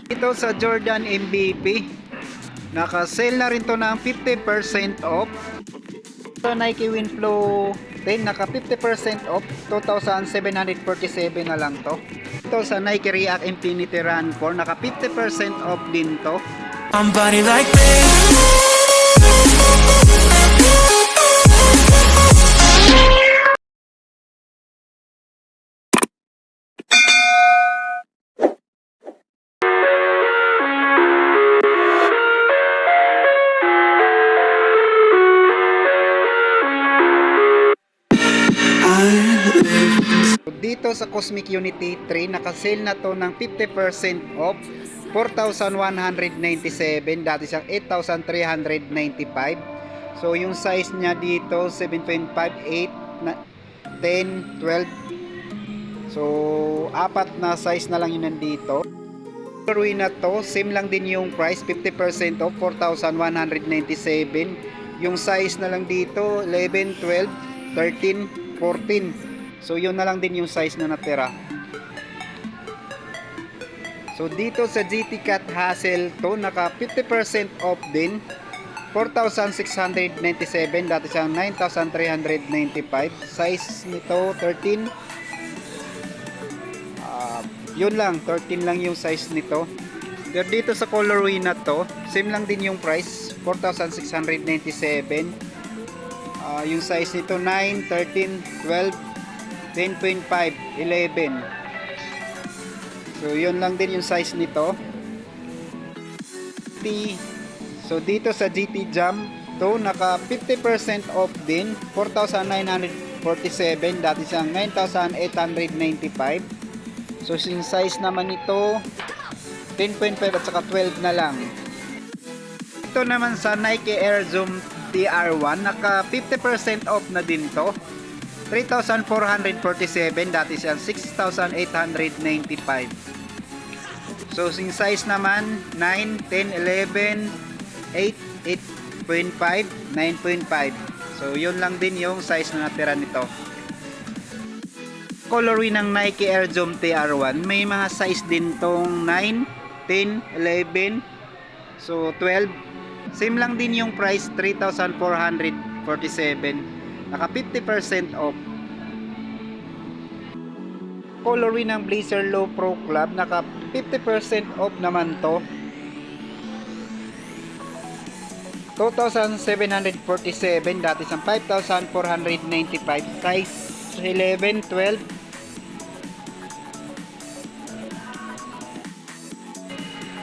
Ito sa Jordan MVP, naka-sale na rin to ng 50% off. Ito Nike Winflow 10, naka 50% off, 2,747 na lang to. Ito sa Nike React Infinity Run 4, naka 50% off din to. Somebody like me. Dito sa Cosmic Unity 3, naka-sale na to ng 50% off, 4,197, dati siyang 8,395. So yung size niya dito 7.5, 8, 10, 12. So apat na size na lang yun nandito. Colorway na to, same lang din yung price, 50% off, 4,197. Yung size na lang dito 11, 12, 13, 14. So yun na lang din yung size na natira. So dito sa GT Cat Hassel to, naka 50% off din, 4,697, dati siyang 9,395. Size nito 13. Yun lang, 13 lang yung size nito. Pero dito sa colorway na to, same lang din yung price, 4,697. Yung size nito 9, 13, 12, 10.5, 11. So yun lang din yung size nito. So dito sa GT Jam to, naka 50% off din, 4,947, dati siyang 9,895. So yung size naman nito 10.5 at saka 12 na lang. Ito naman sa Nike Air Zoom TR1, naka 50% off na din to, 3,447, dati siyang 6,895. So yung size naman 9, 10, 11, 8, 8.5, 9.5. So yun lang din yung size na natira nito. Colorway ng Nike Air Zoom TR1, may mga size din tong 9, 10, 11, so 12. Same lang din yung price, 3,447, naka 50% off. Colorway ng Blazer Low Pro Club, naka 50% off naman to, 2,747, dati sa 5,495. Size 11, 12.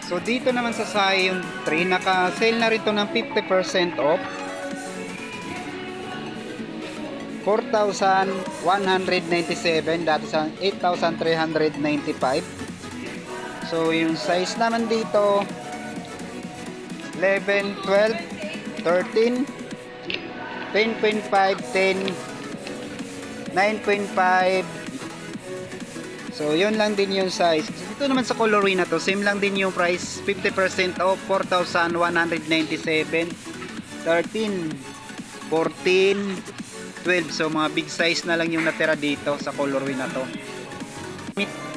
So dito naman sa Zion 3, naka-sale na rito ng 50% off, 4,197, dati sa 8,395. So yung size naman dito 11, 12, 13, 10.5, 10, 9.5. So yun lang din yung size. Dito naman sa colorway na to, same lang din yung price, 50% off, 4,197, 13, 14, 12. So mga big size na lang yung natira dito sa colorway na to.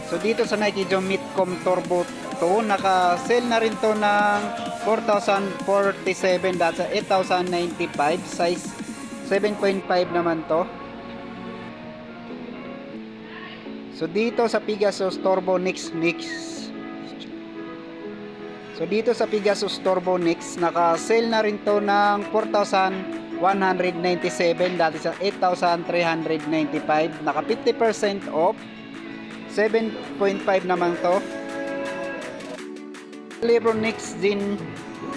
So dito sa Nike Jommitcom Turbo 2, naka-sale na rin to ng 4,047, dati sa 8,095. Size 7.5 naman to. So dito sa Pegasus Turbo Nix, so dito sa Pegasus Turbo Nix, naka-sale na rin to ng 4,197, dati sa 8,395, naka 50% off, 7.5 naman to. Lebron Nix din,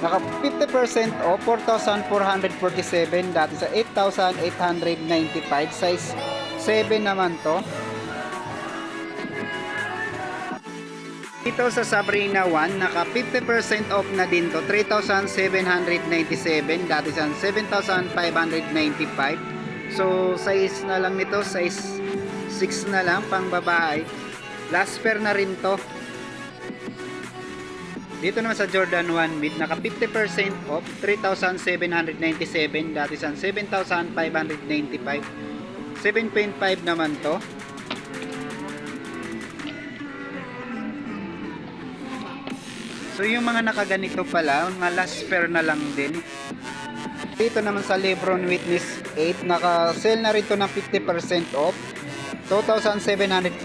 naka 50% off, 4,447, dati sa 8,895. Size 7 naman to. Dito sa Sabrina 1, naka 50% off na din to, 3,797, dati sa 7,595. So size na lang nito, size 6 na lang, pang babae. Last pair na rin to. Dito naman sa Jordan 1 mid, naka 50% off, 3,797, dati sa 7,595. 7.5 naman to. So yung mga nakaganito pala, mga last pair na lang din. Dito naman sa Lebron Witness 8, naka-sale na rin to ng 50% off. 2,747,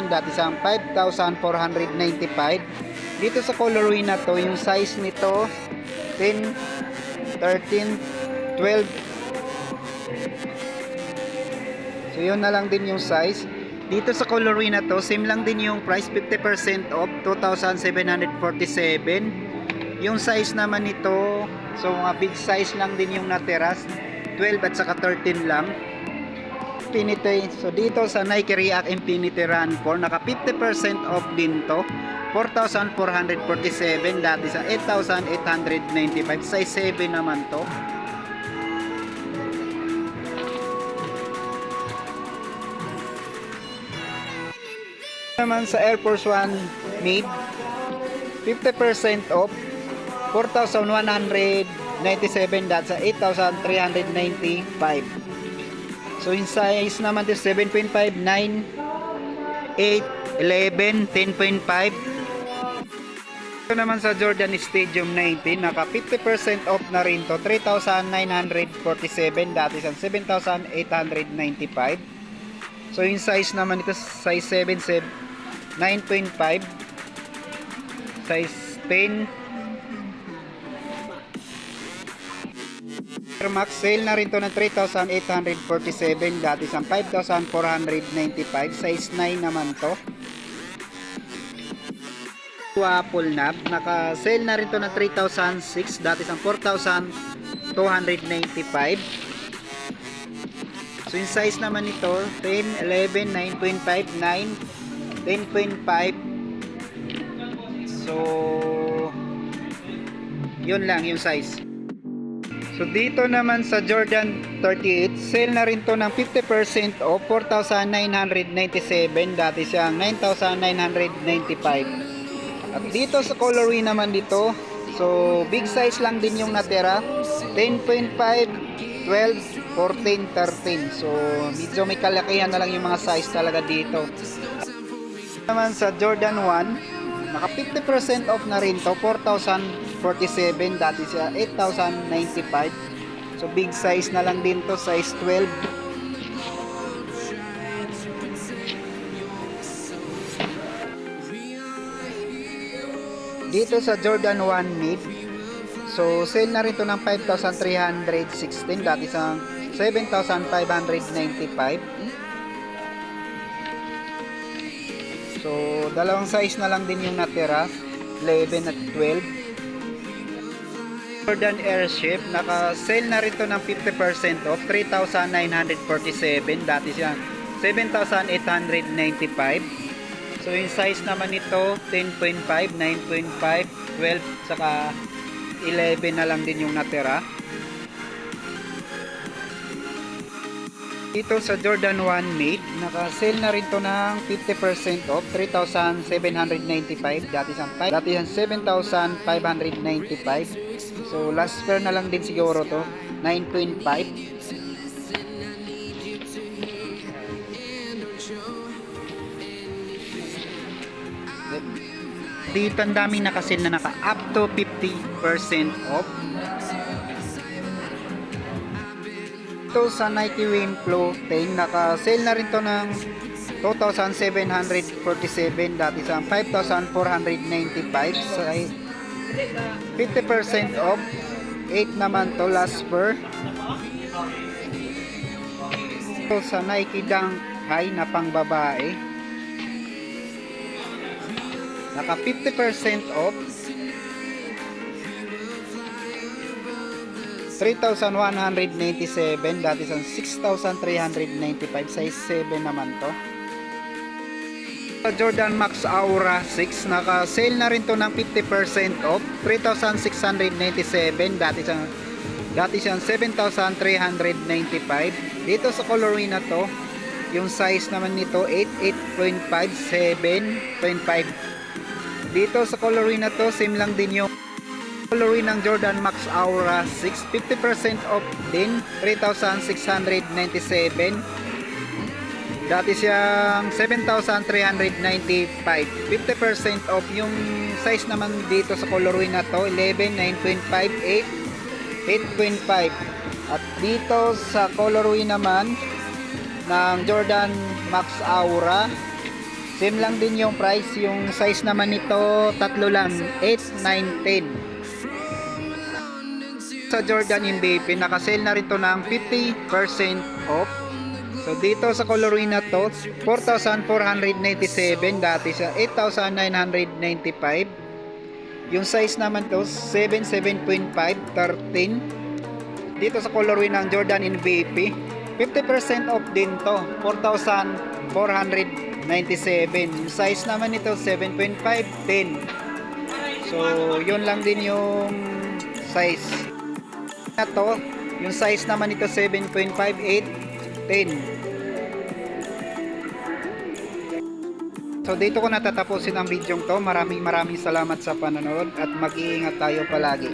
dati sa 5,495. Dito sa colorway na to, yung size nito 10, 13, 12. So yun na lang din yung size. Dito sa colorway na to, same lang din yung price, 50% off, 2,747. Yung size naman nito, so mga big size lang din yung natira, 12 at saka 13 lang. Infinity, so dito sa Nike React Infinity Run 4, naka 50% off din to, 4,447, dati sa 8,895, size 7 naman to. Naman sa Air Force One Mid, 50% off, 4,197, dati sa 8,395. So yung size naman is 7.5, 9, 8, 11, 10.5. Ito naman sa Jordan Stadium 19, naka 50% off na rin to, 3,947, dati sa 7,895. So yung size naman ito, size 7, 9.5, size 10. Air Max, sale na rin to ng 3,847, dati sa 5,495, size 9 naman to. Apple Nap, naka sale na rin to ng 3,006, dati sa 4,295. So yung size naman nito 10, 11, 9.5, 9, 10.5. So yun lang yung size. So dito naman sa Jordan 38, sale na rin to ng 50% off, 4,997, dati siyang 9,995. At dito sa colorway naman dito, so big size lang din yung natira, 10.5, 12, 14, 13. So medyo may kalakihan na lang yung mga size talaga dito. Naman sa Jordan 1, naka 50% off na rin to, 4,047, dati siya 8,095. So big size na lang din to, size 12. Dito sa Jordan 1 Mid, so sale na rin to ng 5,316, dati sa 7,595. So dalawang size na lang din yung natira, 11 at 12. Jordan Airship, naka sale na rin to ng 50% off, 3,947, dati siya 7,895. So yung size naman nito 10.5, 9.5, 12, saka 11 na lang din yung natira. Dito sa Jordan 1 Mid, naka-sale na rin to ng 50% off, 3,795, dati sa 7,595. So last pair na lang din siguro to, 9.5. Dito ang daming naka-sale na naka up to 50% off. Ito sa Nike Wing Flow 10, naka-sale na rin to ng 2,747, dati sa 5,495. So 50% off, 8 naman to, last pair. Ito sa Nike Dunk High na pang babae, naka 50% off, 3,197, dati sa 6,395, size 7 naman to. Jordan Max Aura 6, naka sale na rin to ng 50% off, 3,697, dati siyang 7,395. Dito sa colorway na to, yung size naman nito 8, 8.5, 7.5. Dito sa colorway na to, same lang din yung colorway ng Jordan Max Aura 6, 50% off din, 3,697. Dati siyang 7,395. 50% off. Yung size naman dito sa colorway na to, 11, 9.5, 8, 8.5. At dito sa colorway naman ng Jordan Max Aura, same lang din yung price. Yung size naman nito, tatlo lang, 8, 9, 10. Sa Jordan MVP, nakasale na rin to ng 50% off. So dito sa colorway na to, 4,497, dati sa 8,995. Yung size naman to, 7, 7.5, 13. Dito sa colorway ng Jordan MVP, 50% off din to, 4,497. Yung size naman nito, 7.5, 10. So yun lang din yung size na to. Yung size naman nito, 7.5, 8, 10. So dito ko natatapusin ang video to. Maraming salamat sa panonood at mag-iingat tayo palagi.